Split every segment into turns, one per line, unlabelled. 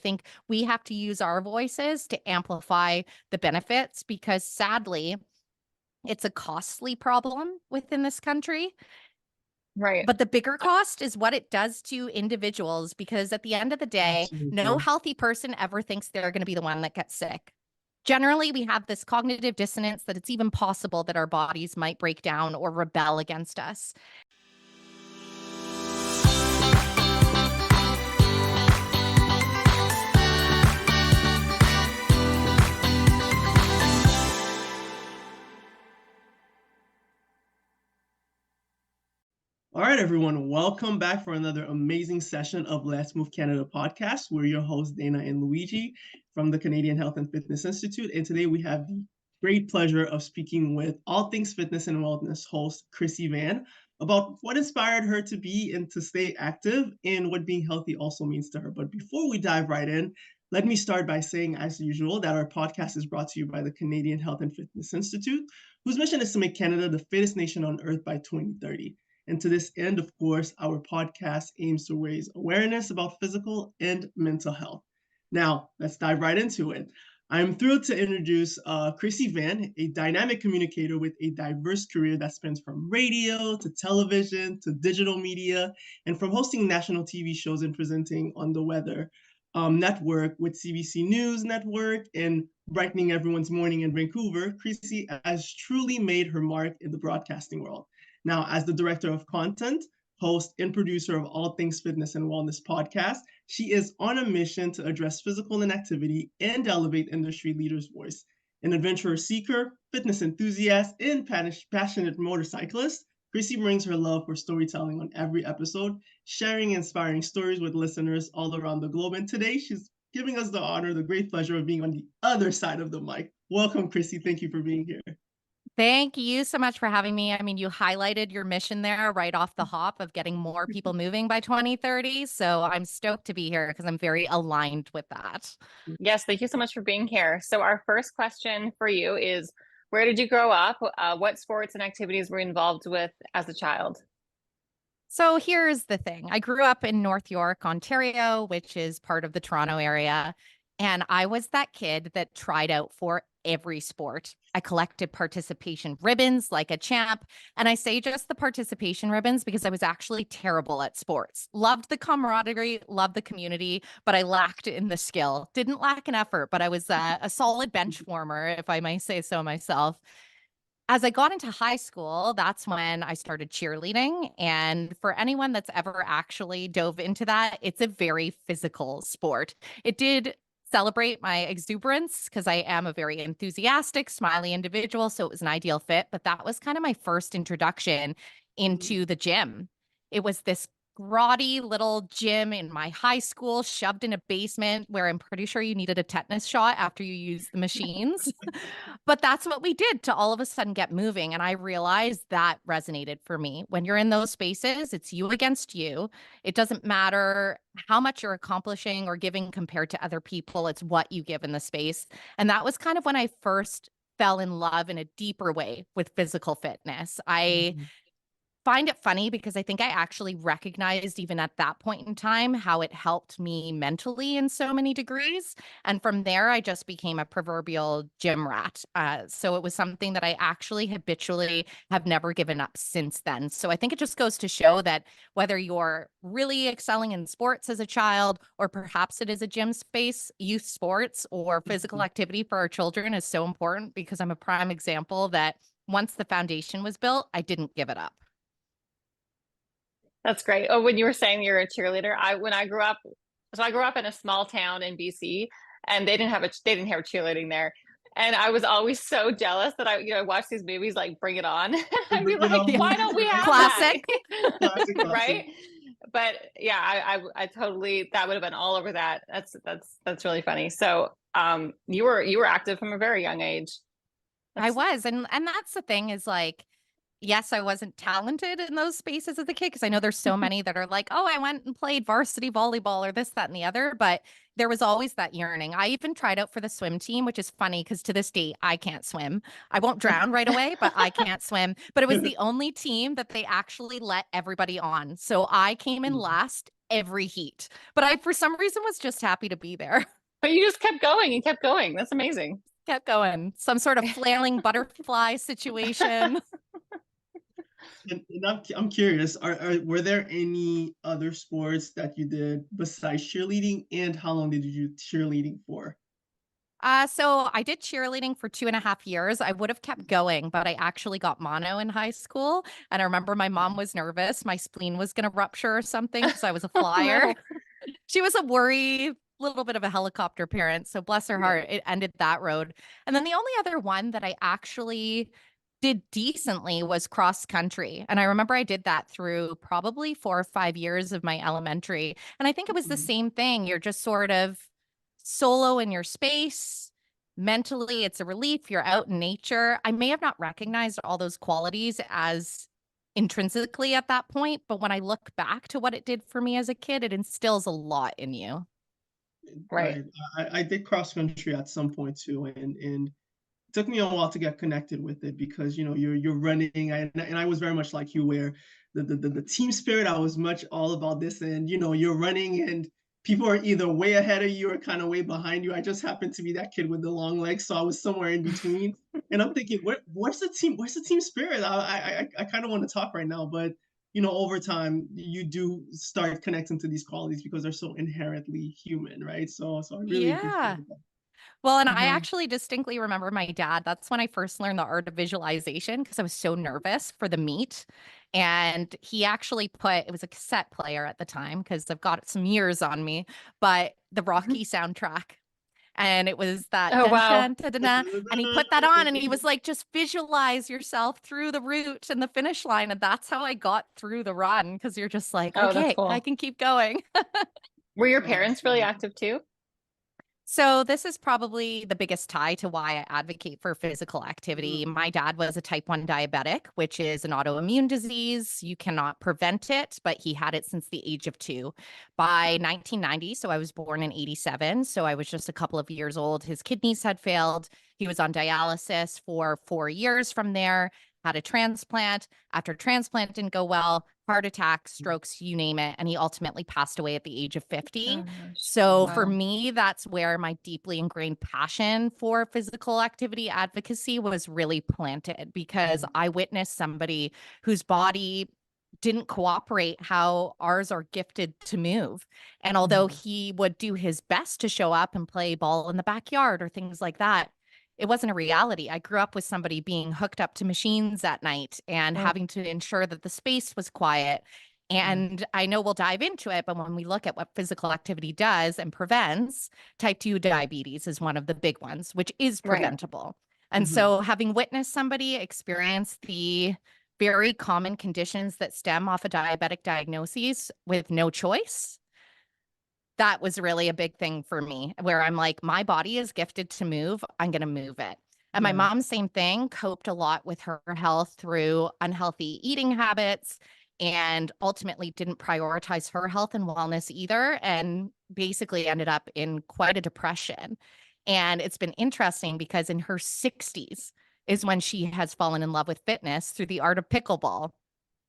think we have to use our voices to amplify the benefits because sadly, it's a costly problem within this country.
Right.
But the bigger cost is what it does to individuals because at the end of the day, no
Absolutely.
healthy person ever thinks they're going to be the one that gets sick. Generally, we have this cognitive dissonance that it's even possible that our bodies might break down or rebel against us.
All right, everyone, welcome back for another amazing session of Let's Move Canada podcast. We're your hosts, Dana and Luigi from the Canadian Health and Fitness Institute. And today we have the great pleasure of speaking with all things fitness and wellness host, Krissy Vann, about what inspired her to be and to stay active and what being healthy also means to her. But before we dive right in, let me start by saying, as usual, that our podcast is brought to you by the Canadian Health and Fitness Institute, whose mission is to make Canada the fittest nation on earth by 2030. And to this end, of course, our podcast aims to raise awareness about physical and mental health. Now, let's dive right into it. I'm thrilled to introduce Krissy Vann, a dynamic communicator with a diverse career that spans from radio to television to digital media, and from hosting national TV shows and presenting on the weather network with CBC News Network and brightening everyone's morning in Vancouver. Krissy has truly made her mark in the broadcasting world. Now, as the director of content, host, and producer of All Things Fitness and Wellness podcast, she is on a mission to address physical inactivity and elevate industry leaders' voice. An adventurer seeker, fitness enthusiast, and passionate motorcyclist, Krissy brings her love for storytelling on every episode, sharing inspiring stories with listeners all around the globe. And today, she's giving us the honor, the great pleasure of being on the other side of the mic. Welcome, Krissy. Thank you for being here.
Thank you so much for having me. I mean, you highlighted your mission there right off the hop of getting more people moving by 2030. So I'm stoked to be here because I'm very aligned with that.
Yes, thank you so much for being here. So our first question for you is, where did you grow up? What sports and activities were you involved with as a child?
So here's the thing. I grew up in North York, Ontario, which is part of the Toronto area. And I was that kid that tried out for every sport. I collected participation ribbons like a champ. And I say just the participation ribbons because I was actually terrible at sports. Loved the camaraderie, loved the community, but I lacked in the skill. Didn't lack in effort, but I was a solid bench warmer, if I may say so myself. As I got into high school, that's when I started cheerleading. And for anyone that's ever actually dove into that, it's a very physical sport. It did celebrate my exuberance because I am a very enthusiastic, smiley individual. So it was an ideal fit. But that was kind of my first introduction into the gym. It was this grotty little gym in my high school, shoved in a basement where I'm pretty sure you needed a tetanus shot after you used the machines. But that's what we did to all of a sudden get moving. And I realized that resonated for me. When you're in those spaces, it's you against you. It doesn't matter how much you're accomplishing or giving compared to other people, it's what you give in the space. And that was kind of when I first fell in love in a deeper way with physical fitness. I find it funny because I think I actually recognized even at that point in time how it helped me mentally in so many degrees. And from there, I just became a proverbial gym rat. So it was something that I actually habitually have never given up since then. So I think it just goes to show that whether you're really excelling in sports as a child, or perhaps it is a gym space, youth sports, or physical activity for our children is so important because I'm a prime example that once the foundation was built, I didn't give it up.
That's great. Oh, when you were saying you're a cheerleader, when I grew up, so I grew up in a small town in BC, and they didn't have cheerleading there. And I was always so jealous that I watched these movies like Bring It On. I'd be like, why don't we have
Classic.
Classic.
Right? But yeah, I totally, that would have been all over that. That's really funny. So you were active from a very young age.
I was. And that's the thing is like, yes, I wasn't talented in those spaces as a kid because I know there's so many that are like, oh, I went and played varsity volleyball or this, that, and the other. But there was always that yearning. I even tried out for the swim team, which is funny because to this day, I can't swim. I won't drown right away, but I can't swim. But it was the only team that they actually let everybody on. So I came in last every heat. But I, for some reason, was just happy to be there.
But you just kept going and kept going. That's amazing.
Kept going. Some sort of flailing butterfly situation.
And I'm curious, were there any other sports that you did besides cheerleading, and how long did you do cheerleading for?
So I did cheerleading for 2.5 years. I would have kept going, but I actually got mono in high school. And I remember my mom was nervous. My spleen was going to rupture or something because I was a
Oh,
flyer.
no.
She was a worry, little bit of a helicopter parent. So bless her
Yeah.
heart, it ended that road. And then the only other one that I actually did decently was cross country. And I remember I did that through probably 4 or 5 years of my elementary. And I think it was the
Mhm.
same thing. You're just sort of solo in your space. Mentally, it's a relief. You're out in nature. I may have not recognized all those qualities as intrinsically at that point, but when I look back to what it did for me as a kid, it instills a lot in you.
Right.
Right. I did cross country at some point too, and it took me a while to get connected with it because you're running, and I was very much like you, where the team spirit, I was much all about this, and you're running and people are either way ahead of you or kind of way behind you. I just happened to be that kid with the long legs, so I was somewhere in between. And I'm thinking, where's the team spirit? I kind of want to talk right now, but over time you do start connecting to these qualities because they're so inherently human, right? So I really
Yeah.
appreciate that.
Well, and I
Mhm.
actually distinctly remember my dad. That's when I first learned the art of visualization because I was so nervous for the meet. And he actually put, it was a cassette player at the time because I've got some years on me, but the Rocky soundtrack. And it was that
Oh,
dun
wow.
dun dun dun, dun, and he put that on and he was like, just visualize yourself through the route and the finish line. And that's how I got through the run because you're just like,
Oh, that's
okay, I
cool.
can keep going.
Were your parents really
Awesome.
active too?
So this is probably the biggest tie to why I advocate for physical activity.
Mm.
My dad was a type 1 diabetic, which is an autoimmune disease. You cannot prevent it, but he had it since the age of 2. By 1990, so I was born in 87, so I was just a couple of years old, his kidneys had failed. He was on dialysis for 4 years from there, had a transplant. After transplant didn't go well, heart attack, strokes, you name it, and he ultimately passed away at the age of 50.
Oh, gosh.
So for
Wow.
me, that's where my deeply ingrained passion for physical activity advocacy was really planted because I witnessed somebody whose body didn't cooperate how ours are gifted to move. And although
Mhm.
he would do his best to show up and play ball in the backyard or things like that, it wasn't a reality. I grew up with somebody being hooked up to machines at night and
Oh,
having to ensure that the space was quiet.
Right.
And I know we'll dive into it, but when we look at what physical activity does and prevents, type 2 diabetes is one of the big ones, which is
right.
preventable. And
Mhm.
so, having witnessed somebody experience the very common conditions that stem off a diabetic diagnosis with no choice, that was really a big thing for me where I'm like, my body is gifted to move. I'm going to move it. And my
Yeah.
mom, same thing, coped a lot with her health through unhealthy eating habits and ultimately didn't prioritize her health and wellness either. And basically ended up in quite a depression. And it's been interesting because in her 60s is when she has fallen in love with fitness through the art of pickleball.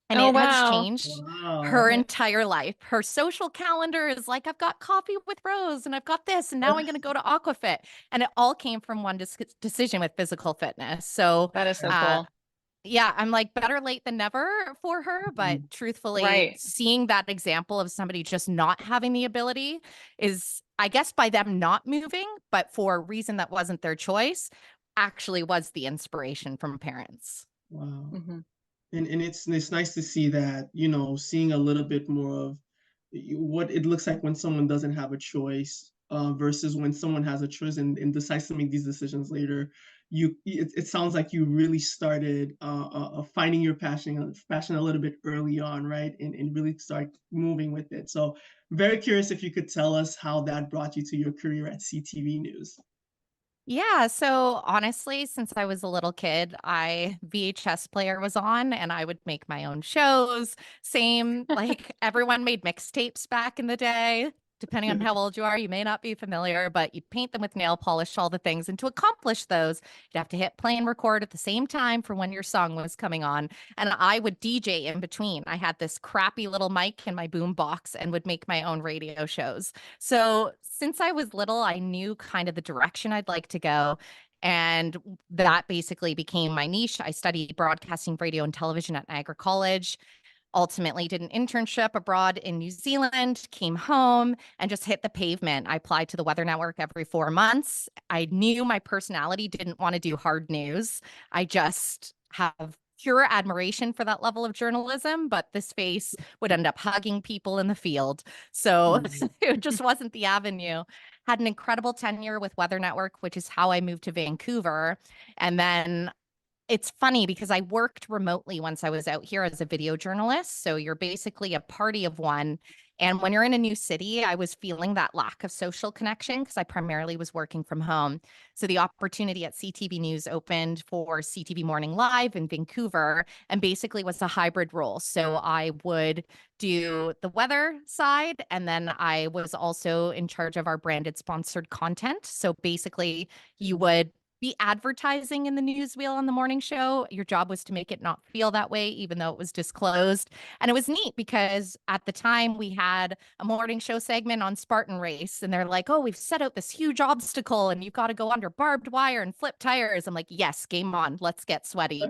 And
Oh,
it has
wow.
changed her
Wow.
Yeah.
entire life. Her social calendar is like, I've got coffee with Rose and I've got this, and now I'm going to go to Aquafit. And it all came from one decision with physical fitness. So,
That is so
uh,
cool.
yeah, I'm like better late than never for her. But
Mhm.
truthfully,
Right.
seeing that example of somebody just not having the ability is, I guess, by them not moving, but for a reason that wasn't their choice, actually was the inspiration from parents.
Wow.
Mhm.
And it's nice to see that, seeing a little bit more of what it looks like when someone doesn't have a choice, versus when someone has a choice and decides to make these decisions later. It sounds like you really started finding your passion a little bit early on, right? And really start moving with it. So very curious if you could tell us how that brought you to your career at CTV News.
Yeah, so honestly, since I was a little kid, I VHS player was on and I would make my own shows. Same, like everyone made mixtapes back in the day. Depending on how old you are, you may not be familiar, but you paint them with nail polish, all the things. And to accomplish those, you'd have to hit play and record at the same time for when your song was coming on. And I would DJ in between. I had this crappy little mic in my boom box and would make my own radio shows. So since I was little, I knew kind of the direction I'd like to go. And that basically became my niche. I studied broadcasting, radio, and television at Niagara College. Ultimately, did an internship abroad in New Zealand, came home, and just hit the pavement. I applied to the Weather Network every 4 months. I knew my personality didn't want to do hard news. I just have pure admiration for that level of journalism, but the space would end up hugging people in the field. So it just wasn't the avenue. Had an incredible tenure with Weather Network, which is how I moved to Vancouver. And then it's funny because I worked remotely once I was out here as a video journalist. So you're basically a party of one. And when you're in a new city, I was feeling that lack of social connection because I primarily was working from home. So the opportunity at CTV News opened for CTV Morning Live in Vancouver and basically was a hybrid role. So I would do the weather side, and then I was also in charge of our branded sponsored content. So basically, you would be advertising in the newsreel on the morning show. Your job was to make it not feel that way, even though it was disclosed. And it was neat because at the time we had a morning show segment on Spartan Race, and they're like, oh, we've set out this huge obstacle and you've got to go under barbed wire and flip tires. I'm like, yes, game on. Let's get sweaty.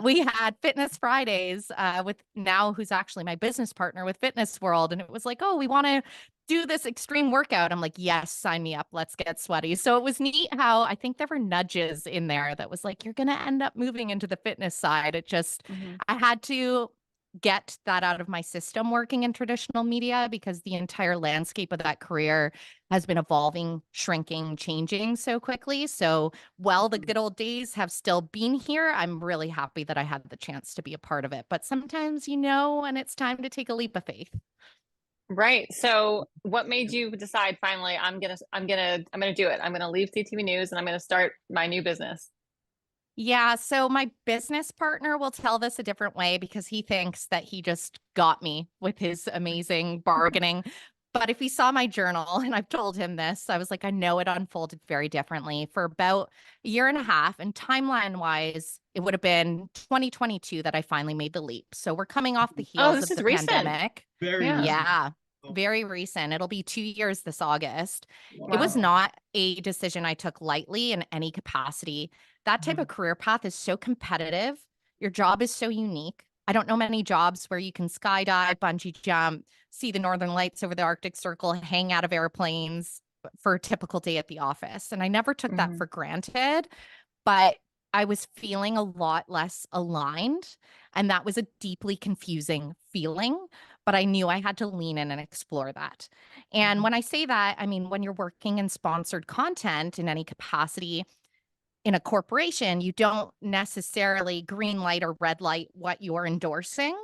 We had Fitness Fridays with now who's actually my business partner with Fitness World. And it was like, oh, we want to do this extreme workout. I'm like, yes, sign me up. Let's get sweaty. So it was neat how I think there were nudges in there that was like, you're going to end up moving into the fitness side. It just, I had to get that out of my system working in traditional media because the entire landscape of that career has been evolving, shrinking, changing so quickly. So while the good old days have still been here, I'm really happy that I had the chance to be a part of it. But sometimes, and it's time to take a leap of faith.
Right. So what made you decide finally I'm gonna do it. I'm gonna leave CTV News and I'm gonna start my new business?
Yeah, so my business partner will tell this a different way because he thinks that he just got me with his amazing bargaining. But if he saw my journal, and I've told him this, I was like, I know it unfolded very differently for about a year and a half. And timeline wise, it would have been 2022 that I finally made the leap. So we're coming off the
Oh,
heels
this
of
is
the
recent.
pandemic.
Very
Yeah.
recent.
Yeah, very recent. It'll be 2 years this August. It was
Wow.
not a decision I took lightly in any capacity. That type of career path is so competitive. Your job is so unique. I don't know many jobs where you can skydive, bungee jump, see the northern lights over the Arctic Circle, hang out of airplanes for a typical day at the office. And I never took that for granted, but I was feeling a lot less aligned. And that was a deeply confusing feeling, but I knew I had to lean in and explore that. And when I say that, I mean, when you're working in sponsored content in any capacity, in a corporation, you don't necessarily green light or red light what you're endorsing.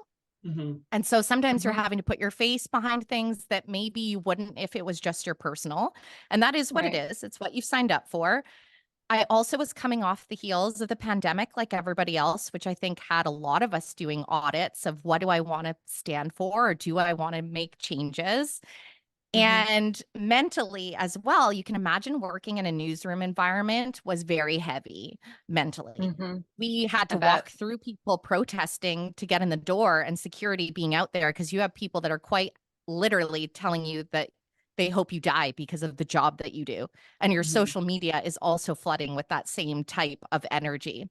And so sometimes you're having to put your face behind things that maybe you wouldn't if it was just your personal. And that is what it is. It's what you've signed up for. I also was coming off the heels of the pandemic, like everybody else, which I think had a lot of us doing audits of what do I want to stand for or do I want to make changes? And mentally as well, you can imagine working in a newsroom environment was very heavy mentally. We had to walk through people protesting to get in the door and security being out there because you have people that are quite literally telling you that they hope you die because of the job that you do. And your social media is also flooding with that same type of energy.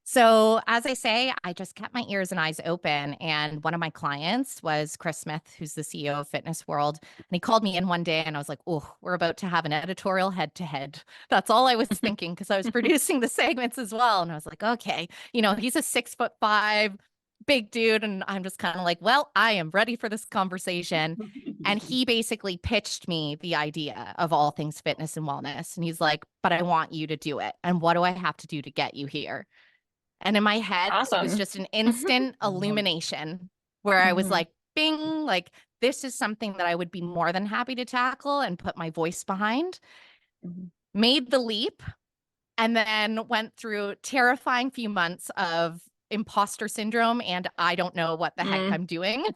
So as I say, I just kept my ears and eyes open. And one of my clients was Chris Smith, who's the CEO of Fitness World. And he called me in one day and I was like, oh, we're about to have an editorial head to head. That's all I was thinking because I was producing the segments as well. And I was like, okay, he's a 6'5" big dude. And I'm just kind of like, well, I am ready for this conversation. And he basically pitched me the idea of all things fitness and wellness. And he's like, but I want you to do it. And what do I have to do to get you here? And in my head, it was just an instant illumination where I was like, bing, like this is something that I would be more than happy to tackle and put my voice behind. made the leap, and then went through terrifying few months of imposter syndrome and I don't know what the heck I'm doing.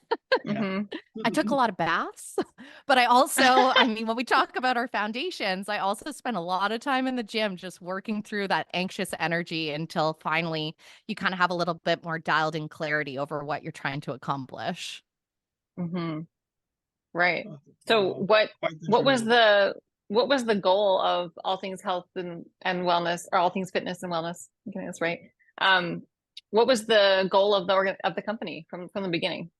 Yeah.
Mm-hmm.
I took a lot of baths, but I also, I mean, when we talk about our foundations, I also spent a lot of time in the gym just working through that anxious energy until finally you kind of have a little bit more dialed in clarity over what you're trying to accomplish.
Mm-hmm. Right.
Oh,
So
wow. Quite the
what was
journey.
the goal of all things health and wellness, or all things fitness and wellness? I'm getting this right. Um, what was the goal of the company from the beginning?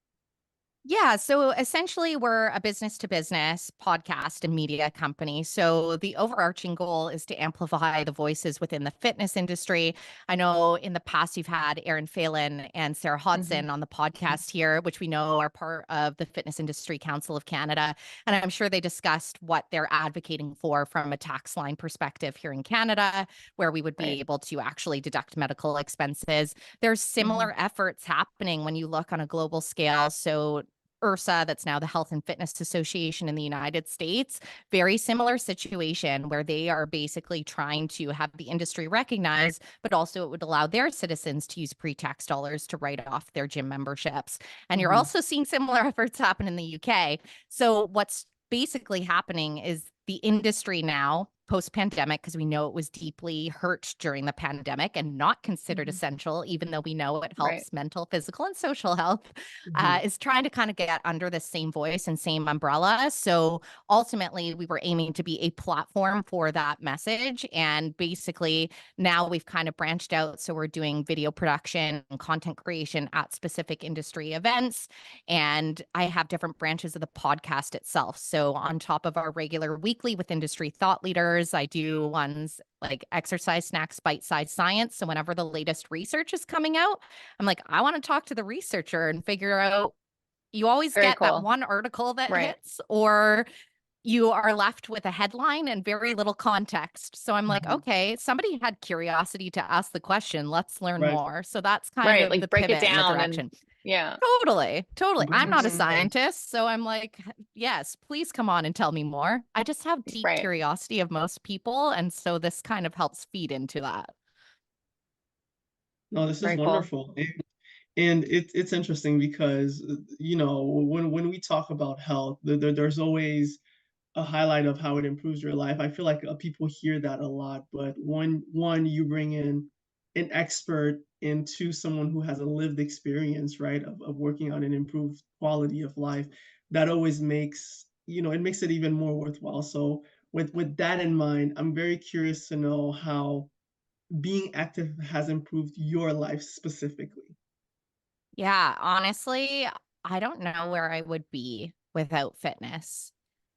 Yeah. So essentially, we're a business to business podcast and media company. So the overarching goal is to amplify the voices within the fitness industry. I know in the past, you've had Erin Phelan and Sarah
Mm-hmm.
Hodson on the podcast here, which we know are part of the Fitness Industry Council of Canada. And I'm sure they discussed what they're advocating for from a tax line perspective here in Canada, where we would be
Right.
able to actually deduct medical expenses. There's similar efforts happening when you look on a global scale. So IRSA, that's now the Health and Fitness Association in the United States, very similar situation where they are basically trying to have the industry recognize, but also it would allow their citizens to use pre-tax dollars to write off their gym memberships. And you're
Mm-hmm.
also seeing similar efforts happen in the UK. So what's basically happening is the industry now post-pandemic, because we know it was deeply hurt during the pandemic and not considered
Mm-hmm.
essential, even though we know it
Right.
helps mental, physical, and social health,
Mm-hmm.
is trying to kind of get under the same voice and same umbrella. So ultimately, we were aiming to be a platform for that message. And basically, now we've kind of branched out. So we're doing video production and content creation at specific industry events. And I have different branches of the podcast itself. So on top of our regular weekly with industry thought leaders, I do ones like exercise snacks, bite-sized science. So whenever the latest research is coming out, I'm like, I want to talk to the researcher and figure out. You always
Very
get that
cool.
one article that
Right.
hits, or you are left with a headline and very little context. So I'm like,
Mm-hmm.
okay, somebody had curiosity to ask the question. Let's learn
Right.
more. So that's kind
Right.
of the
Like break it
pivot and the
down and
direction.
yeah.
Totally, totally. I'm not a
100%.
scientist, so I'm like, yes, please come on and tell me more. I just have deep
Right.
curiosity of most people, and so this kind of helps feed into that.
No, this is
Very cool.
wonderful. And it's interesting because when we talk about health, there's always a highlight of how it improves your life. I feel like people hear that a lot, but one you bring in an expert into someone who has a lived experience, right, of working on an improved quality of life, that always makes it makes it even more worthwhile. So with that in mind, I'm very curious to know how being active has improved your life specifically.
Yeah, honestly, I don't know where I would be without fitness.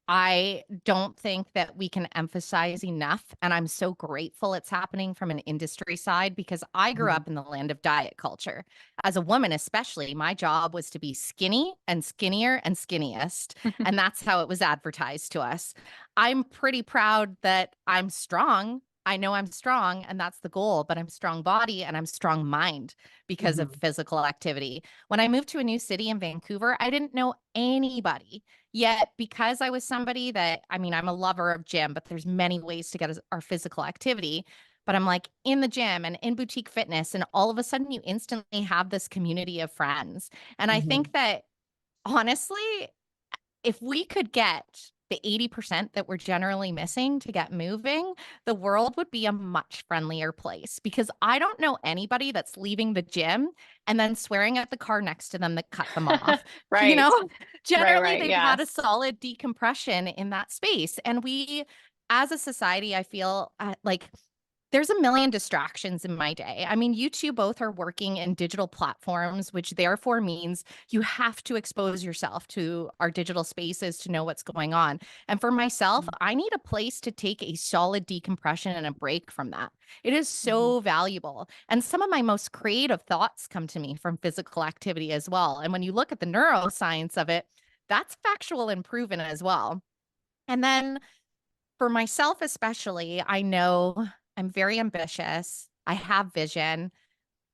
I don't think that we can emphasize enough, and I'm so grateful it's happening from an industry side because I grew
Mhm.
up in the land of diet culture. As a woman, especially, my job was to be skinny and skinnier and skinniest, and that's how it was advertised to us. I'm pretty proud that I'm strong. I know I'm strong, and that's the goal, but I'm strong body and I'm strong mind because of
Mhm.
physical activity. When I moved to a new city in Vancouver, I didn't know anybody. Yet, because I was somebody that, I mean, I'm a lover of gym, but there's many ways to get our physical activity. But I'm like in the gym and in boutique fitness, and all of a sudden you instantly have this community of friends. And I think
Mhm.
that honestly, if we could get the 80% that we're generally missing to get moving, the world would be a much friendlier place because I don't know anybody that's leaving the gym and then swearing at the car next to them that cut them off. You
Right.
know,
Right.
generally
Right.
they've had a
Yes.
solid decompression in that space. And we, as a society, I feel like there's a million distractions in my day. I mean, you two both are working in digital platforms, which therefore means you have to expose yourself to our digital spaces to know what's going on. And for myself, I need a place to take a solid decompression and a break from that. It is
Mhm.
so valuable. And some of my most creative thoughts come to me from physical activity as well. And when you look at the neuroscience of it, that's factual and proven as well. And then for myself, especially, I know I'm very ambitious. I have vision.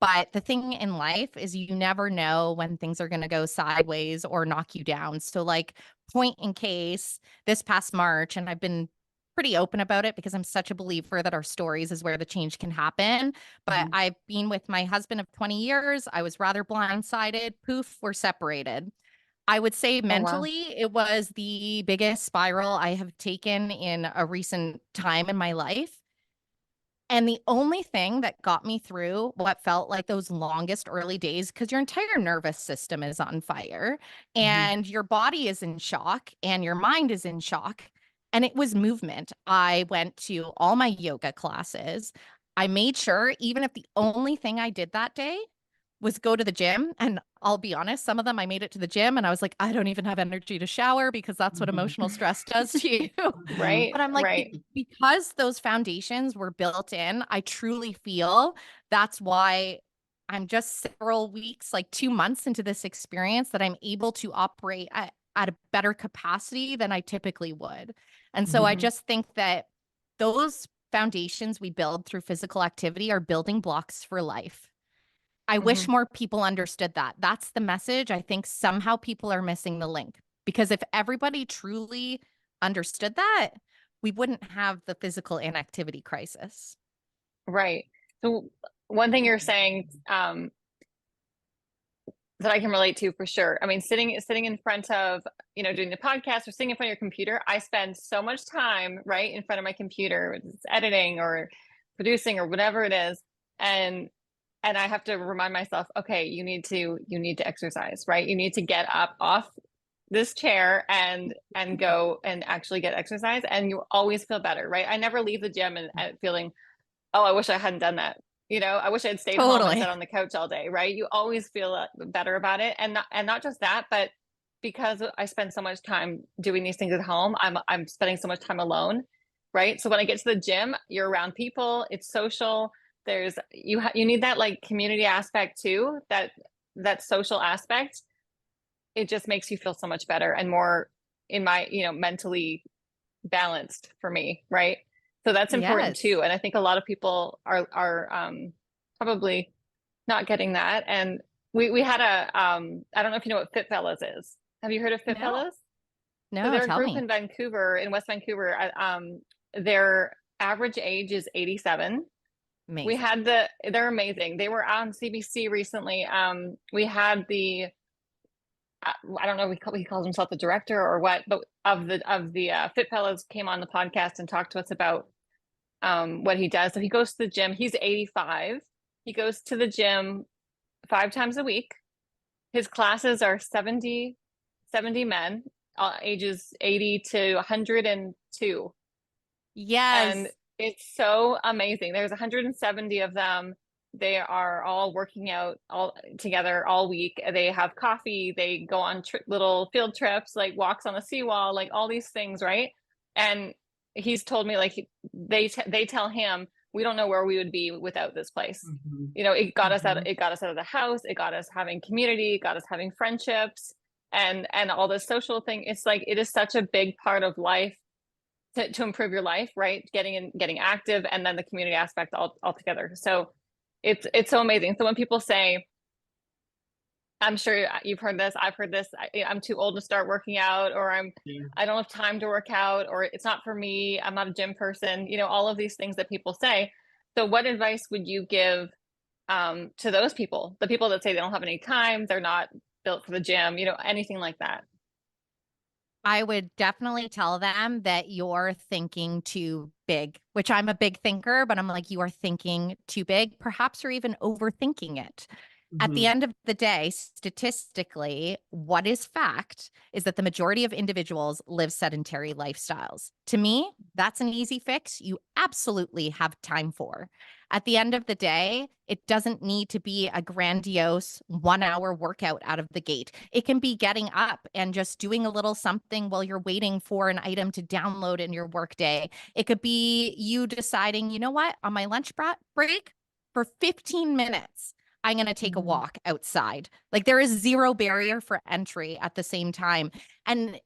But the thing in life is you never know when things are going to go sideways or knock you down. So, like, point in case this past March, and I've been pretty open about it because I'm such a believer that our stories is where the change can happen. But I've been with my husband of 20 years. I was rather blindsided. Poof, we're separated. I would say
Oh, wow.
mentally, it was the biggest spiral I have taken in a recent time in my life. And the only thing that got me through what felt like those longest early days, because your entire nervous system is on fire and your body is in shock and your mind is in shock. And it was movement. I went to all my yoga classes. I made sure, even if the only thing I did that day was go to the gym. And I'll be honest, some of them I made it to the gym and I was like, I don't even have energy to shower because that's what emotional stress does to you.
Right,
But I'm like,
right.
because those foundations were built in, I truly feel that's why I'm just several weeks, like 2 months into this experience, that I'm able to operate at a better capacity than I typically would. And so I just think that those foundations we build through physical activity are building blocks for life. I wish more people understood that. That's the message. I think somehow people are missing the link, because if everybody truly understood that, we wouldn't have the physical inactivity crisis.
Right. So one thing you're saying that I can relate to for sure. I mean, sitting in front of, doing the podcast or sitting in front of your computer, I spend so much time right in front of my computer, it's editing or producing or whatever it is. And I have to remind myself, okay, you need to exercise, right? You need to get up off this chair and go and actually get exercise, and you always feel better, right? I never leave the gym and feeling, oh, I wish I hadn't done that. I wish I'd stayed home and sat on the couch all day, right? You always feel better about it. And not just that, but because I spend so much time doing these things at home, I'm spending so much time alone, right? So when I get to the gym, you're around people, it's social. There's you need that like community aspect too, that social aspect. It just makes you feel so much better and more in my, mentally balanced for me, right? So that's important too. And I think a lot of people are probably not getting that. And we had I don't know if you know what Fit Fellas is. Have you heard of Fit Fellas?
No,
so they're
tell
a group
me.
in Vancouver, in West Vancouver. Their average age is 87.
Amazing.
They're amazing. They were on CBC recently. We had I don't know, he calls himself the director or what, but of the Fit Fellows came on the podcast and talked to us about what he does. So he goes to the gym. He's 85. He goes to the gym 5 times a week. His classes are 70 men, ages 80 to 102.
Yes.
And it's so amazing. There's 170 of them. They are all working out all together all week. They have coffee. They go on little field trips, like walks on the seawall, like all these things, right? And he's told me, like, they tell him, we don't know where we would be without this place. It got us out. It got us out of the house. It got us having community. It got us having friendships, and all this social thing. It's like it is such a big part of life to improve your life, right? Getting active, and then the community aspect all together. So it's so amazing. So when people say, I'm sure you've heard this, I've heard this, I'm too old to start working out, or I don't have time to work out, or it's not for me, I'm not a gym person, all of these things that people say. So what advice would you give to those people, the people that say they don't have any time, they're not built for the gym, anything like that?
I would definitely tell them that you're thinking too big, which I'm a big thinker, but I'm like, you are thinking too big. Perhaps you're even overthinking it. At the end of the day, statistically, what is fact is that the majority of individuals live sedentary lifestyles. To me, that's an easy fix you absolutely have time for. At the end of the day, it doesn't need to be a grandiose 1 hour workout out of the gate. It can be getting up and just doing a little something while you're waiting for an item to download in your workday. It could be you deciding, you know what, on my lunch break for 15 minutes, I'm going to take a walk outside. Like, there is zero barrier for entry at the same time. And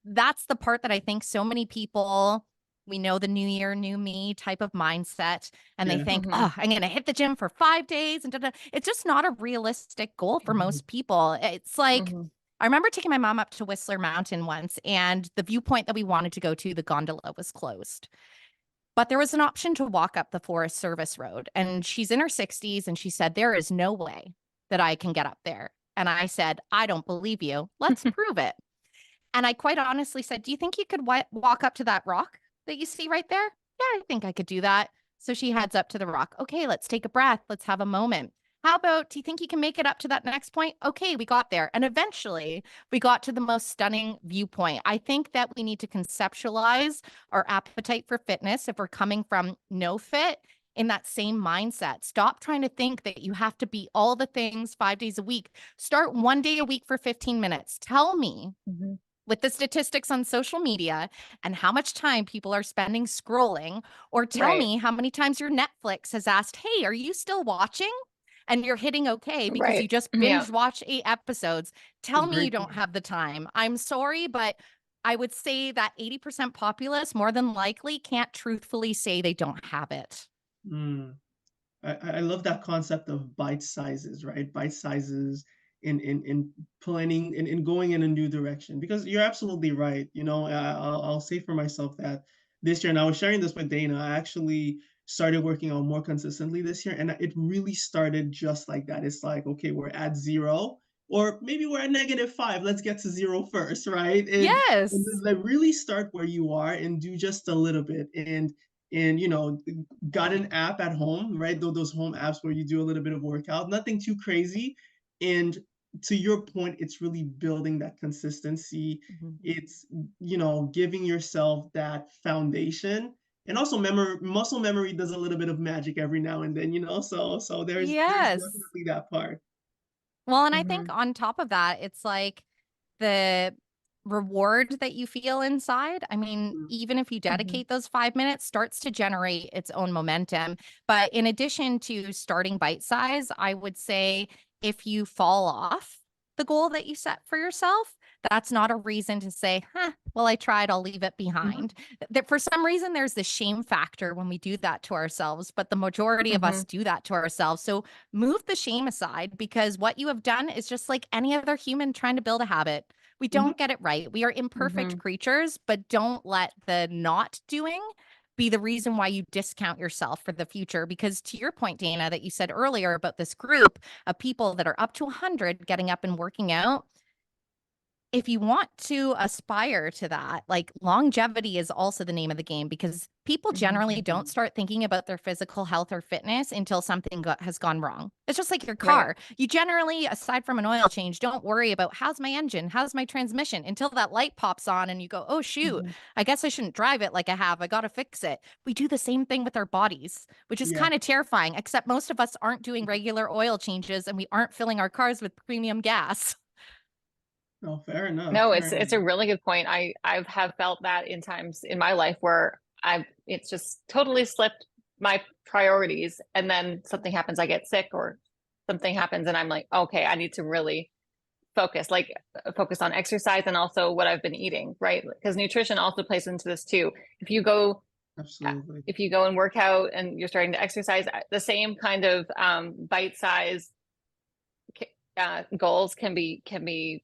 that's the part that I think so many people, we know the new year, new me type of mindset. And they think, oh, I'm going to hit the gym for 5 days. And it's just not a realistic goal for most people. It's like, I remember taking my mom up to Whistler Mountain once, and the viewpoint that we wanted to go to, the gondola was closed. But there was an option to walk up the Forest Service Road. And she's in her 60s, and she said, there is no way that I can get up there. And I said, I don't believe you. Let's prove it. And I quite honestly said, do you think you could walk up to that rock that you see right there? Yeah, I think I could do that. So she heads up to the rock. Okay, let's take a breath. Let's have a moment. How about, do you think you can make it up to that next point? Okay, we got there. And eventually we got to the most stunning viewpoint. I think that we need to conceptualize our appetite for fitness if we're coming from no fit in that same mindset. Stop trying to think that you have to be all the things 5 days a week. Start 1 day a week for 15 minutes. Tell me with the statistics on social media and how much time people are spending scrolling, or tell me how many times your Netflix has asked, hey, are you still watching? And you're hitting okay because you just binge watch 8 episodes. Tell me you don't have the time. I'm sorry, but I would say that 80% populace more than likely can't truthfully say they don't have it.
I love that concept of bite sizes, right? Bite sizes in planning and in going in a new direction, because you're absolutely right. You know, I'll say for myself that this year, and I was sharing this with Dana, I actually started working out more consistently this year, and it really started just like that. It's like, okay, we're at 0, or maybe we're at -5. Let's get to 0 first, right? And
Yes.
then, like, really start where you are and do just a little bit. And got an app at home, right? Those home apps where you do a little bit of workout, nothing too crazy. And to your point, it's really building that consistency. It's, giving yourself that foundation. And also muscle memory does a little bit of magic every now and then, so there's
Yes.
definitely that part.
Well, and I think on top of that, it's like the reward that you feel inside. I mean, even if you dedicate those 5 minutes, starts to generate its own momentum. But in addition to starting bite size, I would say if you fall off the goal that you set for yourself, that's not a reason to say, well, I tried, I'll leave it behind. That for some reason, there's the shame factor when we do that to ourselves, but the majority of us do that to ourselves. So move the shame aside, because what you have done is just like any other human trying to build a habit. We don't get it right. We are imperfect creatures, but don't let the not doing be the reason why you discount yourself for the future. Because to your point, Dana, that you said earlier about this group of people that are up to 100 getting up and working out, if you want to aspire to that, like, longevity is also the name of the game, because people generally don't start thinking about their physical health or fitness until something has gone wrong. It's just like your car. You generally, aside from an oil change, don't worry about how's my engine, how's my transmission, until that light pops on and you go, oh, shoot, I guess I shouldn't drive it like I have. I got to fix it. We do the same thing with our bodies, which is kind of terrifying, except most of us aren't doing regular oil changes and we aren't filling our cars with premium gas.
No, fair enough.
No,
Fair
it's a
enough.
really good point. I have felt that in times in my life where it's just totally slipped my priorities, and then something happens, I get sick or something happens, and I'm like, okay, I need to really focus, like focus on exercise and also what I've been eating, right? Because nutrition also plays into this too. If you go
Absolutely.
and work out and you're starting to exercise, the same kind of bite-size goals can be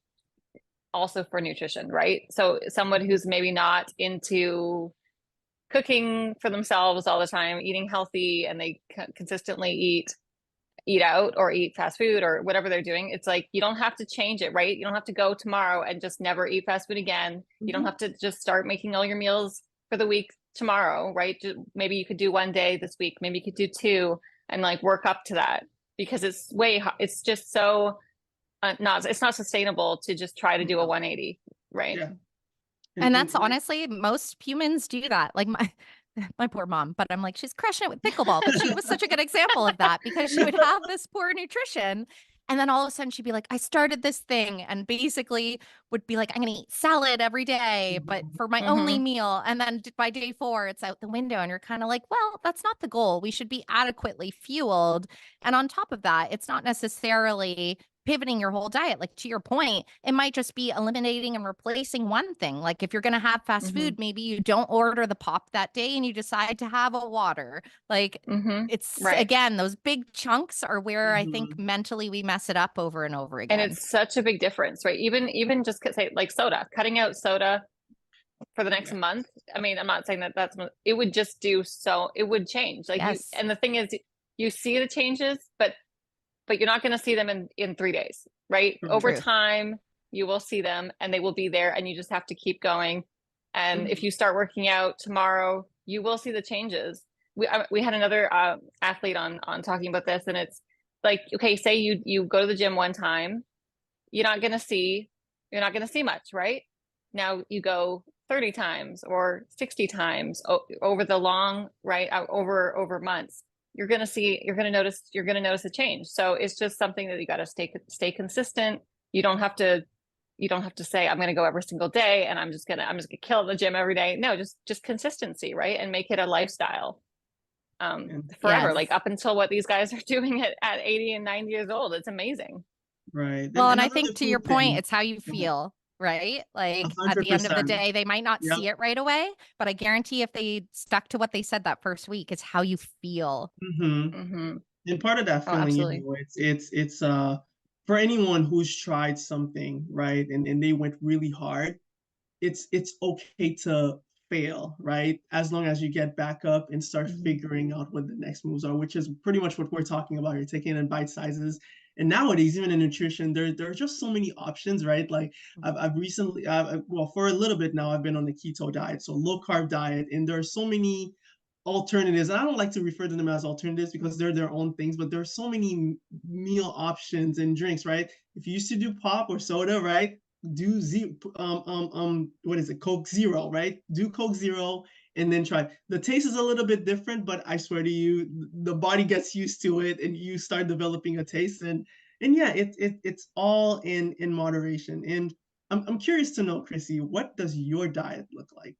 also for nutrition, right? So someone who's maybe not into cooking for themselves all the time, eating healthy, and they consistently eat out or eat fast food or whatever they're doing, it's like, you don't have to change it, right? You don't have to go tomorrow and just never eat fast food again. You don't have to just start making all your meals for the week tomorrow, right? Maybe you could do 1 day this week, maybe you could do 2, and like work up to that, because it's just so it's not sustainable to just try to do a 180, right?
Yeah.
And that's honestly, most humans do that. Like my poor mom, but I'm like, she's crushing it with pickleball. But she was such a good example of that, because she would have this poor nutrition. And then all of a sudden she'd be like, I started this thing, and basically would be like, I'm going to eat salad every day, but for my only meal. And then by day 4, it's out the window. And you're kind of like, well, that's not the goal. We should be adequately fueled. And on top of that, it's not necessarily pivoting your whole diet. Like to your point, it might just be eliminating and replacing one thing. Like if you're going to have fast food, maybe you don't order the pop that day and you decide to have a water. Like it's
Right.
again, those big chunks are where I think
Mhm.
mentally we mess it up over and over
And
again.
it's such a big difference, right? Even just say like soda, cutting out soda for the next
Yeah.
month. I mean, I'm not saying that it would just do so, it would change. Like
Yes.
and the thing is, you see the changes, but you're not going to see them in 3 days, right?
Right.
Over
Truth.
time, you will see them and they will be there, and you just have to keep going. And if
Mhm.
you start working out tomorrow, you will see the changes. We had another athlete on talking about this, and it's like, okay, say you go to the gym one time, you're not going to see much, right? Now you go 30 times or 60 times over the long, right? Over months, you're going to notice a change. So it's just something that you got to stay consistent. You don't have to say, I'm going to go every single day and I'm just going to kill the gym every day. No, just consistency, right? And make it a lifestyle. Forever,
Yes.
like up until what these guys are doing at 80 and 90 years old. It's amazing.
Right.
Well, and I
Another
think to
cool
your point,
thing.
it's how you
Go ahead.
feel, right? Like at the end of the
100%.
day, they might not
Yep.
see it right away, but I guarantee if they stuck to what they said that first week, it's how you feel.
And part of that
Oh,
feeling,
absolutely.
it's for anyone who's tried something, right, and they went really hard, it's okay to fail, right? As long as you get back up and start figuring out what the next moves are, which is pretty much what we're talking about. You're taking it in bite sizes. And nowadays, even in nutrition, there are just so many options, right? Like I've recently, well, for a little bit now, I've been on the keto diet, so low carb diet, and there are so many alternatives. And I don't like to refer to them as alternatives because they're their own things, but there are so many meal options and drinks, right? If you used to do pop or soda, right? Do what is it, Coke Zero, right? Do Coke Zero and then try. The taste is a little bit different, but I swear to you, the body gets used to it and you start developing a taste. And yeah, it's all in moderation. And I'm curious to know, Krissy, what does your diet look like?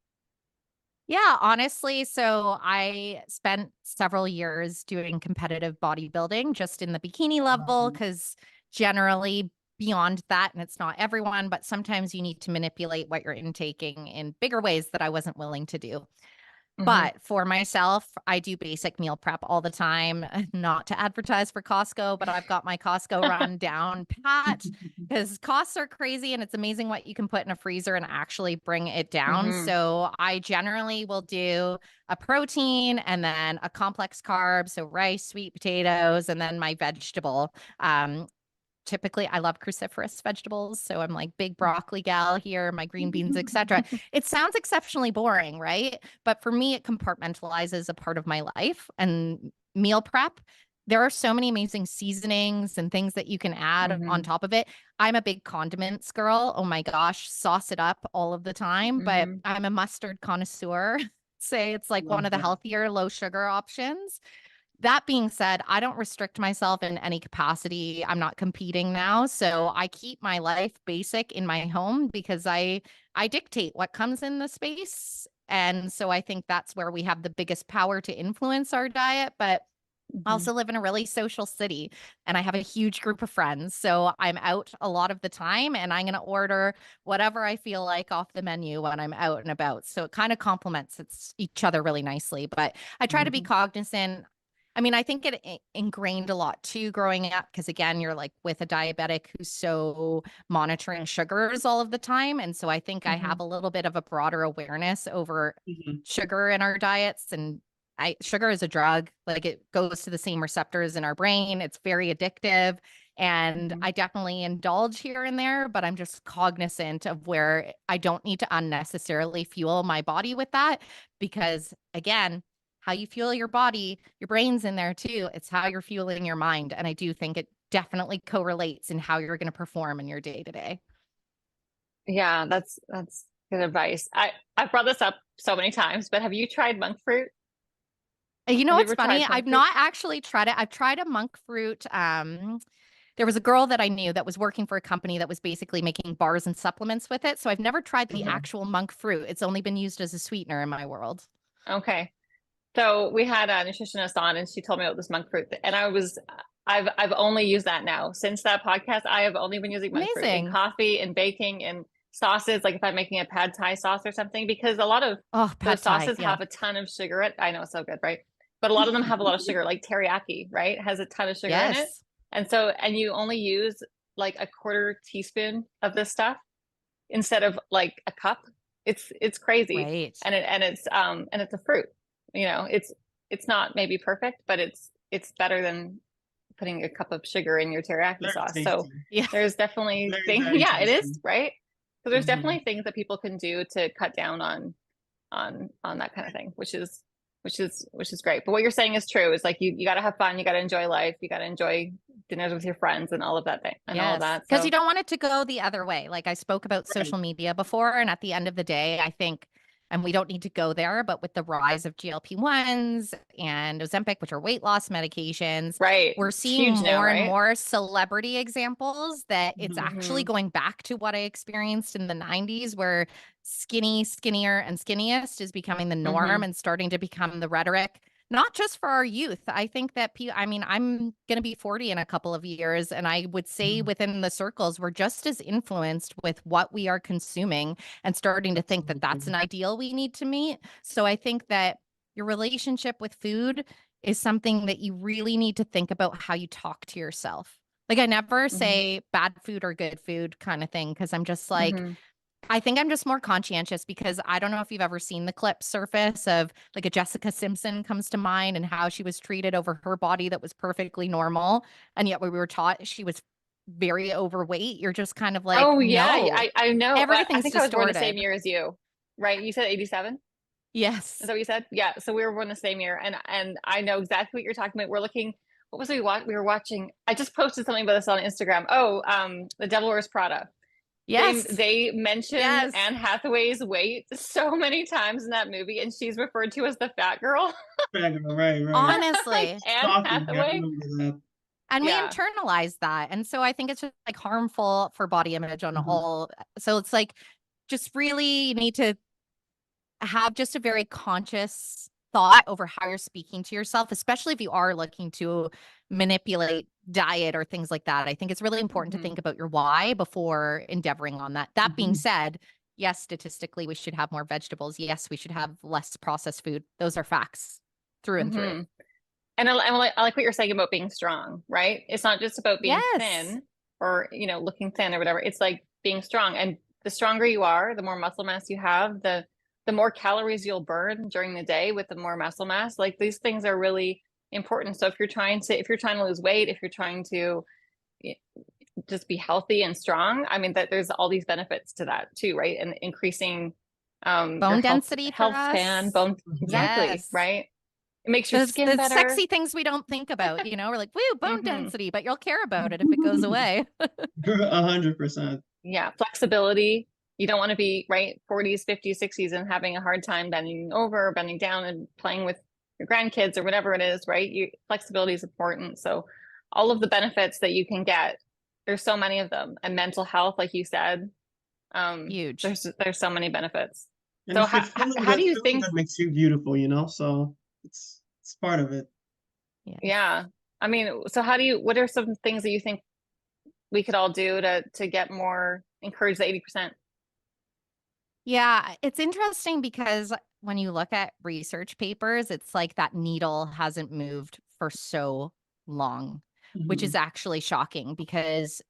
Yeah, honestly, so I spent several years doing competitive bodybuilding just in the bikini level because generally beyond that, and it's not everyone, but sometimes you need to manipulate what you're intaking in bigger ways that I wasn't willing to do. But for myself, I do basic meal prep all the time. Not to advertise for Costco, but I've got my Costco run down pat because costs are crazy and it's amazing what you can put in a freezer and actually bring it down. So I generally will do a protein and then a complex carb, so rice, sweet potatoes, and then my vegetable. Typically I love cruciferous vegetables, so I'm like big broccoli gal here, my green beans, etc. It sounds exceptionally boring, right? But for me it compartmentalizes a part of my life. And meal prep, there are so many amazing seasonings and things that you can add on top of it. I'm a big condiments girl. Oh my gosh, sauce it up all of the time, but I'm a mustard connoisseur. Say it's like one
Love
of the
that.
healthier low sugar options. That being said, I don't restrict myself in any capacity. I'm not competing now, so I keep my life basic in my home because I dictate what comes in the space. And so I think that's where we have the biggest power to influence our diet, but I also live in a really social city and I have a huge group of friends. So I'm out a lot of the time and I'm going to order whatever I feel like off the menu when I'm out and about. So it kind of complements each other really nicely, but I try to be
Mhm.
cognizant. I mean, I think it ingrained a lot too growing up because, again, you're like with a diabetic who's so monitoring sugars all of the time. And so I think I have a little bit of a broader awareness over
Mhm.
sugar in our diets. And sugar is a drug, like it goes to the same receptors in our brain. It's very addictive. And I definitely indulge here and there, but I'm just cognizant of where I don't need to unnecessarily fuel my body with that because, again, how you fuel your body, your brain's in there too. It's how you're fueling your mind. And I do think it definitely correlates in how you're going to perform in your day to day.
Yeah, that's good advice. I've brought this up so many times, but have you tried monk fruit?
You know
Have you
what's
ever tried
funny?
monk
I've
fruit?
not actually tried it. I've tried a monk fruit. There was a girl that I knew that was working for a company that was basically making bars and supplements with it. So I've never tried the
Okay.
actual monk fruit. It's only been used as a sweetener in my world.
Okay. So we had a nutritionist on and she told me about this monk fruit and I've only used that now. Since that podcast, I have only been using monk fruit in
Amazing.
coffee and baking and sauces, like if I'm making a pad thai sauce or something, because a lot of
Oh, pad
those
thai.
sauces
Yeah.
have a ton of sugar. I know it's so good, right? But a lot of them have a lot of sugar, like teriyaki, right? Has a ton of sugar in it.
Yes.
And so, and you only use like a quarter teaspoon of this stuff instead of like a cup. It's crazy.
Right.
And it's a fruit. You know, it's not maybe perfect, but it's better than putting a cup of sugar in your teriyaki
Very
sauce.
tasty.
So
Yeah.
there's definitely
Very,
things.
very
Yeah, it is,
tasty.
right? So there's
Mhm.
definitely things that people can do to cut down on that kind of thing, which is great. But what you're saying is true. Is like you got to have fun, you got to enjoy life, you got to enjoy dinners with your friends and all of that thing and all of
Yes.
that.
Because
So
you don't want it to go the other way. Like I spoke about
Right.
social media before, and at the end of the day, I think, and we don't need to go there, but with the rise of GLP-1s and Ozempic, which are weight loss medications,
right,
we're
it's
seeing
huge now,
more and
right?
more celebrity examples that it's
Mhm.
actually
Mhm.
going back to what I experienced in the 90s, where skinny, skinnier, and skinniest is becoming the norm
Mhm.
and starting to become the rhetoric. Not just for our youth. I think that I mean, I'm going to be 40 in a couple of years, and I would say
Mhm.
within the circles, we're just as influenced with what we are consuming and starting to think that that's
Absolutely.
an ideal we need to meet. So I think that your relationship with food is something that you really need to think about how you talk to yourself. Like I never
Mhm.
say bad food or good food kind of thing, because I'm just like,
Mhm.
I think I'm just more conscientious because I don't know if you've ever seen the clip surface of like a Jessica Simpson comes to mind and how she was treated over her body that was perfectly normal. And yet we were taught she was very overweight. You're just kind of like,
Oh yeah,
no,
I know. I
everything's
think I was born the same
distorted.
year as you, right? You said 87. Is
Yes.
that what you said? Yeah. So we were born the same year, and I know exactly what you're talking about. We're looking. What was we watch? We were watching. I just posted something about this on Instagram. Oh, The Devil Wears Prada.
Yes.
They mention
Yes.
Anne Hathaway's weight so many times in that movie, and she's referred to as the fat girl.
Right, right, right.
Like
Honestly.
Anne
Shocking. I
Hathaway.
remember that.
And we
Yeah.
internalize that. And so I think it's just like harmful for body image on
Mhm.
all. So it's like just really you need to have just a very conscious thought over how you're speaking to yourself, especially if you are looking to manipulate diet or things like that. I think it's really important to
Mhm.
think about your why before endeavoring on that. That being
Mhm.
said, yes, statistically, we should have more vegetables. Yes, we should have less processed food. Those are facts through and through.
Mhm. And I like what you're saying about being strong, right? It's not just about being
Yes.
thin or, looking thin or whatever. It's like being strong. And the stronger you are, the more muscle mass you have, the more calories you'll burn during the day with the more muscle mass. Like these things are really important. So if you're trying to lose weight, if you're trying to just be healthy and strong, I mean that there's all these benefits to that too, right? And increasing your
Bone density for
health span,
us.
bone,
Mhm.
exactly,
Yes.
right? It makes your
Those
skin
the
better.
sexy things we don't think about, we're like, woo, bone
Hmm.
density, but you'll care about it if it goes away.
100%.
Yeah, flexibility. You don't want to be right 40s, 50s, 60s and having a hard time bending over, bending down, and playing with your grandkids or whatever it is, right? Flexibility is important. So all of the benefits that you can get, there's so many of them. And mental health, like you said,
Huge.
there's so many benefits.
And
So
if you're feeling
how
good,
do you
feeling
think?
good makes you beautiful, so it's part of it.
Yes.
Yeah, I mean, so what are some things that you think we could all do to get more, encourage the 80%?
Yeah, it's interesting because when you look at research papers, it's like that needle hasn't moved for so long, which is
Mhm.
actually shocking because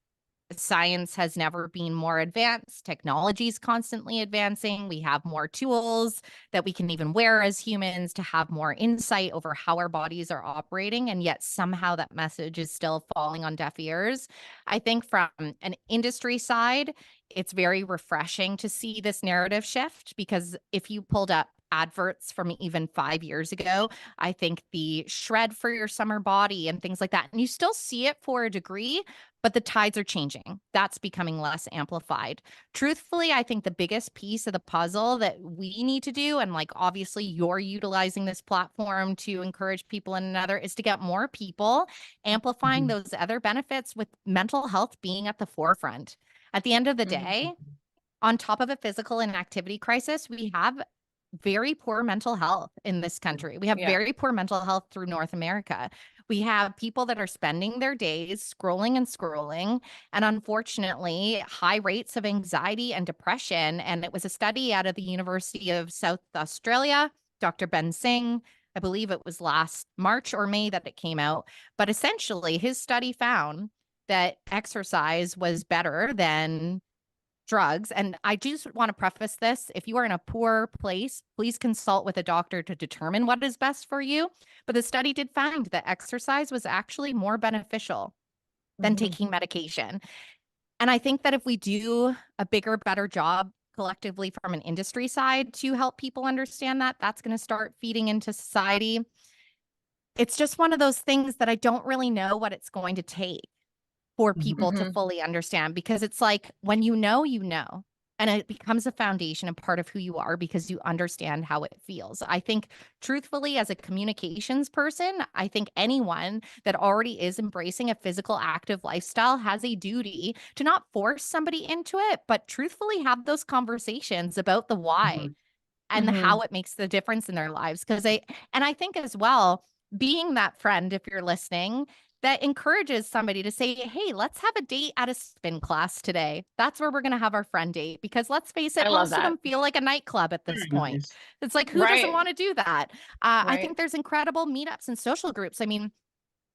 science has never been more advanced. Technology is constantly advancing. We have more tools that we can even wear as humans to have more insight over how our bodies are operating. And yet somehow that message is still falling on deaf ears. I think from an industry side, it's very refreshing to see this narrative shift because if you pulled up adverts from even 5 years ago, I think the shred for your summer body and things like that, and you still see it for a degree, but the tides are changing. That's becoming less amplified. Truthfully, I think the biggest piece of the puzzle that we need to do, and like obviously you're utilizing this platform to encourage people in another, is to get more people amplifying
Mhm.
those other benefits with mental health being at the forefront. At the end of the
Mhm.
day, on top of a physical and activity crisis, we have very poor mental health in this country. We have very poor mental health through North America. We have people that are spending their days scrolling and scrolling, and unfortunately, high rates of anxiety and depression. And it was a study out of the University of South Australia, Dr. Ben Singh. I believe it was last March or May that it came out. But essentially, his study found that exercise was better than drugs. And I just want to preface this. If you are in a poor place, please consult with a doctor to determine what is best for you. But the study did find that exercise was actually more beneficial than taking medication. And I think that if we do a bigger, better job collectively from an industry side to help people understand that, that's going to start feeding into society. It's just one of those things that I don't really know what it's going to take for people to fully understand, because it's like when you know, and it becomes a foundation and part of who you are because you understand how it feels. I think truthfully, as a communications person, I think anyone that already is embracing a physical active lifestyle has a duty to not force somebody into it, but truthfully have those conversations about the why and how it makes the difference in their lives. I think as well, being that friend, if you're listening, that encourages somebody to say, hey, let's have a date at a spin class today. That's where we're going to have our friend date. Because let's face it, most of them feel like a nightclub at this
Very
point.
nice.
It's like, who doesn't want to do that? I think there's incredible meetups and social groups. I mean,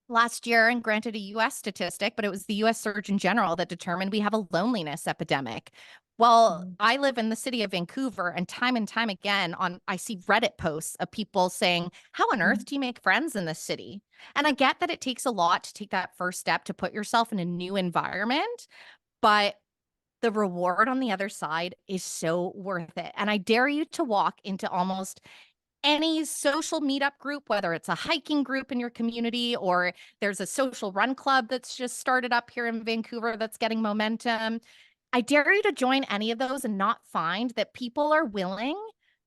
last year, and granted a US statistic, but it was the US Surgeon General that determined we have a loneliness epidemic. Well, I live in the city of Vancouver, and time again I see Reddit posts of people saying, how on earth do you make friends in this city? And I get that it takes a lot to take that first step to put yourself in a new environment, but the reward on the other side is so worth it. And I dare you to walk into almost any social meetup group, whether it's a hiking group in your community or there's a social run club that's just started up here in Vancouver that's getting momentum. I dare you to join any of those and not find that people are willing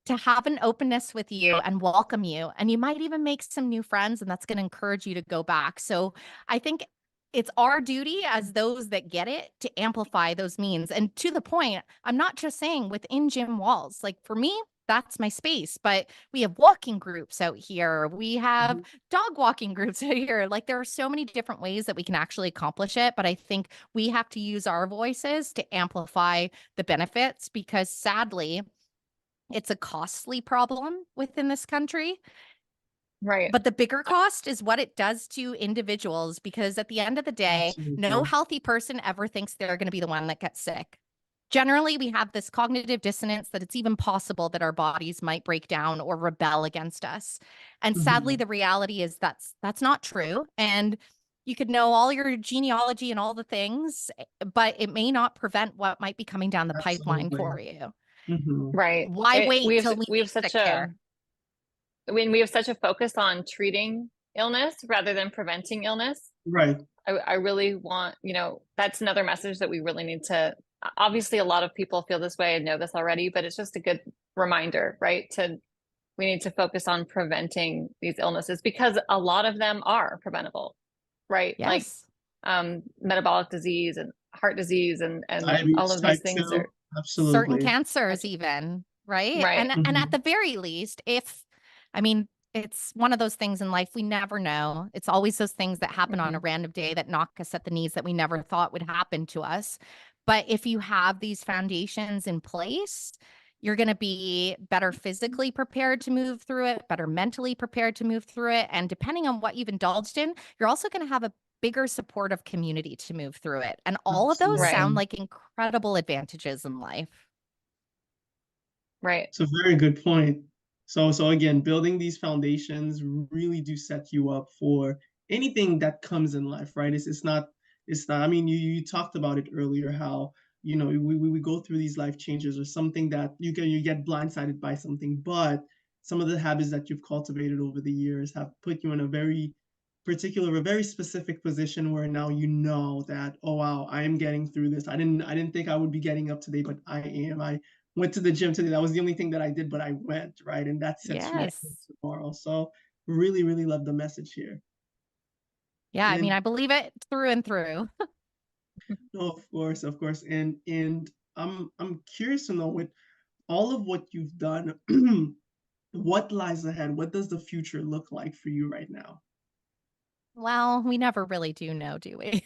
to have an openness with you and welcome you. And you might even make some new friends, and that's going to encourage you to go back. So I think it's our duty as those that get it to amplify those means. And to the point, I'm not just saying within gym walls. Like for me, that's my space, but we have walking groups out here. We have dog walking groups out here. Like there are so many different ways that we can actually accomplish it. But I think we have to use our voices to amplify the benefits, because sadly, it's a costly problem within this country. But the bigger cost is what it does to individuals, because at the end of the day, no healthy person ever thinks they're going to be the one that gets sick. Generally, we have this cognitive dissonance that it's even possible that our bodies might break down or rebel against us. And sadly, the reality is that's not true. And you could know all your genealogy and all the things, but it may not prevent what might be coming down the pipeline for you. Why wait till we have such care?
We have such a focus on treating illness rather than preventing illness. I really want, that's another message that we really need to. Obviously, a lot of people feel this way and know this already, but it's just a good reminder, right? We need to focus on preventing these illnesses, because a lot of them are preventable, right?
Yes.
Like metabolic disease and heart disease and all of these things are
certain cancers even, right? And at the very least, it's one of those things in life we never know. It's always those things that happen on a random day that knock us at the knees that we never thought would happen to us. But if you have these foundations in place, you're going to be better physically prepared to move through it, better mentally prepared to move through it. And depending on what you've indulged in, you're also going to have a bigger supportive community to move through it. And all of those sound like incredible advantages in life.
Right.
It's a very good point. So again, building these foundations really do set you up for anything that comes in life, right? It's not, I mean, you talked about it earlier, how, we go through these life changes or something that you get blindsided by something, but some of the habits that you've cultivated over the years have put you in a very particular, a very specific position where now you know that, oh wow, I am getting through this. I didn't think I would be getting up today, but I am. I went to the gym today. That was the only thing that I did, but I went, right? And that sets you up for tomorrow. So really, really love the message here.
Yeah, I mean, I believe it through and through.
No, of course. And I'm curious to know, with all of what you've done, what lies ahead? What does the future look like for you right now?
Well, we never really do know, do we?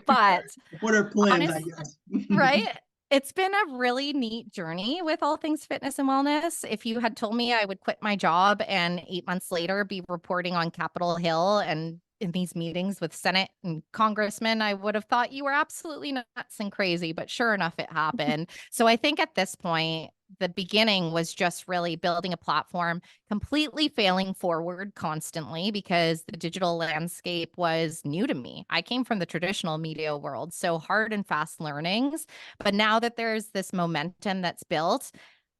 But
What are plans, I
honestly,
guess?
right? It's been a really neat journey with all things fitness and wellness. If you had told me I would quit my job and 8 months later be reporting on Capitol Hill and in these meetings with Senate and congressmen, I would have thought you were absolutely nuts and crazy. But sure enough, it happened. So I think at this point, the beginning was just really building a platform, completely failing forward constantly because the digital landscape was new to me. I came from the traditional media world, so hard and fast learnings. But now that there's this momentum that's built,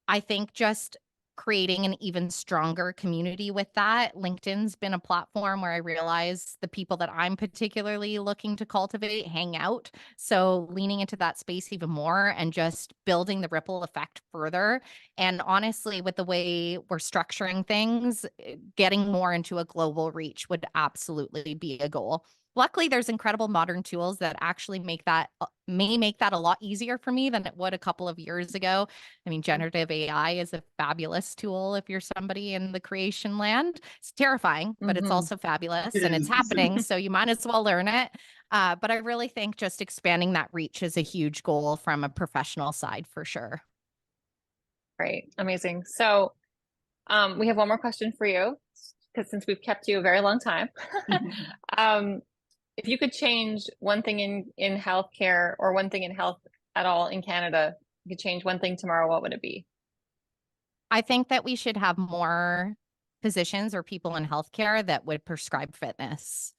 I think just creating an even stronger community with that. LinkedIn's been a platform where I realize the people that I'm particularly looking to cultivate hang out. So leaning into that space even more and just building the ripple effect further. And honestly, with the way we're structuring things, getting more into a global reach would absolutely be a goal. Luckily, there's incredible modern tools that actually may make that a lot easier for me than it would a couple of years ago. I mean, generative AI is a fabulous tool if you're somebody in the creation land. It's terrifying, but it's
Mhm.
also fabulous
It
and it's
is.
happening. So you might as well learn it. But I really think just expanding that reach is a huge goal from a professional side for sure.
Great. Amazing. So, we have one more question for you, because since we've kept you a very long time. Um, if you could change one thing in healthcare, or one thing in health at all in Canada, you could change one thing tomorrow, what would it be?
I think that we should have more physicians or people in healthcare that would prescribe fitness.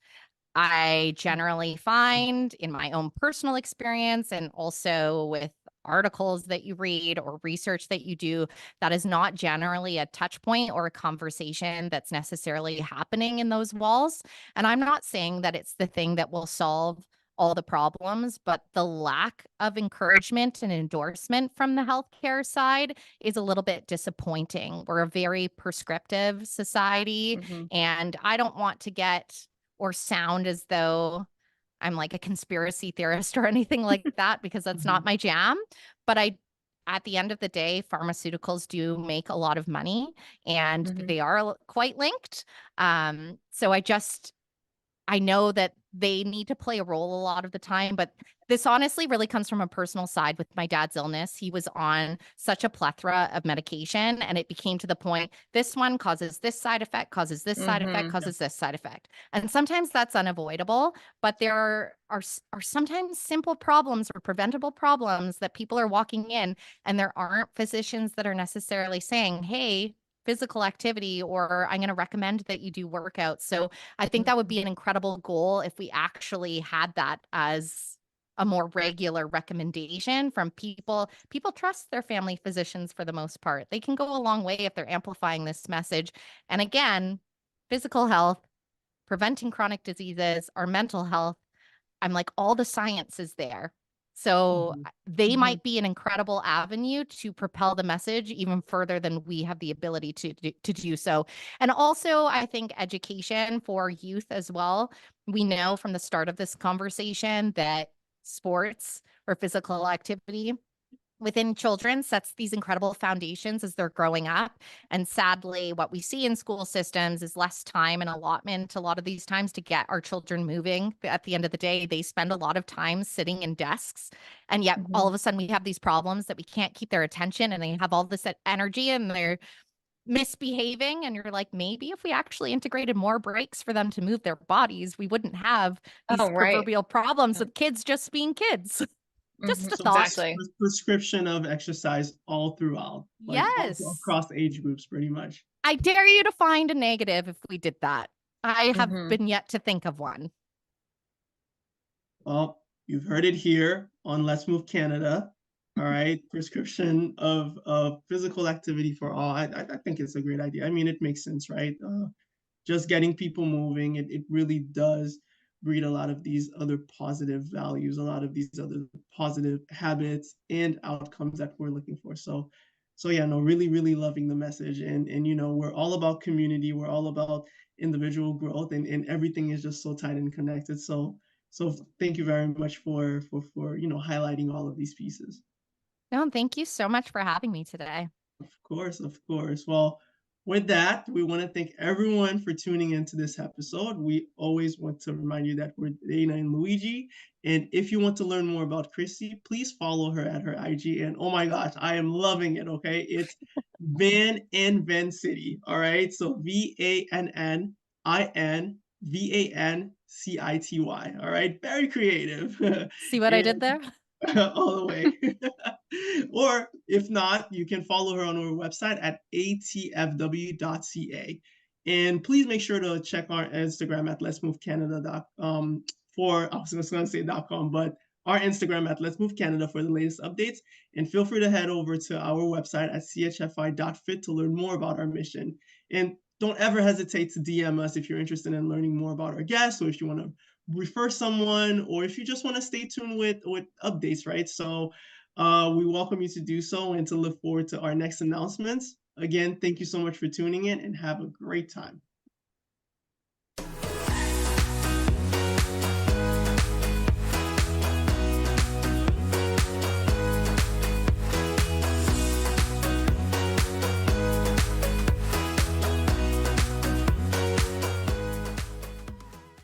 I generally find in my own personal experience and also with articles that you read or research that you do, that is not generally a touch point or a conversation that's necessarily happening in those walls. And I'm not saying that it's the thing that will solve all the problems, but the lack of encouragement and endorsement from the healthcare side is a little bit disappointing. We're a very prescriptive society,
Mhm.
and I don't want to get or sound as though I'm like a conspiracy theorist or anything like that because that's not
Mhm.
my jam. But at the end of the day, pharmaceuticals do make a lot of money and
Mhm.
they are quite linked. So I know that they need to play a role a lot of the time, but this honestly really comes from a personal side with my dad's illness. He was on such a plethora of medication, and it became to the point this one causes this side effect, causes this side effect,
Mhm.
causes this side effect. And sometimes that's unavoidable, but there are sometimes simple problems or preventable problems that people are walking in, and there aren't physicians that are necessarily saying, hey, physical activity, or I'm going to recommend that you do workouts. So I think that would
Mhm.
be an incredible goal if we actually had that as a more regular recommendation from people. People trust their family physicians for the most part. They can go a long way if they're amplifying this message. And again, physical health, preventing chronic diseases, our mental health, I'm like, all the science is there. So
Mhm.
they
Mhm.
might be an incredible avenue to propel the message even further than we have the ability to do so. And also, I think education for youth as well. We know from the start of this conversation that sports or physical activity within children sets these incredible foundations as they're growing up. And sadly, what we see in school systems is less time and allotment a lot of these times to get our children moving. At the end of the day, they spend a lot of time sitting in desks. And yet all
Mhm.
of a sudden we have these problems that we can't keep their attention and they have all this energy and they're misbehaving. And you're like, maybe if we actually integrated more breaks for them to move their bodies, we wouldn't have these
Oh, right.
proverbial problems
Yeah.
with kids just being kids. Just
Mhm.
a
So
thought.
Exactly.
prescription of exercise all throughout, like all
Yes.
across age groups, pretty much.
I dare you to find a negative if we did that. I have
Mhm.
been yet to think of one.
Well, you've heard it here on Let's Move Canada. All right, prescription of physical activity for all. I think it's a great idea. I mean, it makes sense, right? Just getting people moving, it really does breed a lot of these other positive values, a lot of these other positive habits and outcomes that we're looking for. So yeah, no, really, really loving the message. And we're all about community, we're all about individual growth, and everything is just so tight and connected. So thank you very much for highlighting all of these pieces.
No, thank you so much for having me today.
Of course, of course. Well, with that, we want to thank everyone for tuning into this episode. We always want to remind you that we're Dana and Luigi. And if you want to learn more about Krissy, please follow her at her IG. And oh my gosh, I am loving it. Okay. It's Van in Van City. All right. So VANNINVANCITY. All right. Very creative.
See what I did
And
there?
all the way. Or if not, you can follow her on her website at atfw.ca. And please make sure to check our Instagram at Let's Move Canada. I was just going to say .com, but our Instagram at Let's Move Canada for the latest updates. And feel free to head over to our website at chfi.fit to learn more about our mission. And don't ever hesitate to DM us if you're interested in learning more about our guests, or if you want to refer someone, or if you just want to stay tuned with updates, right? So we welcome you to do so and to look forward to our next announcements. Again, thank you so much for tuning in and have a great time.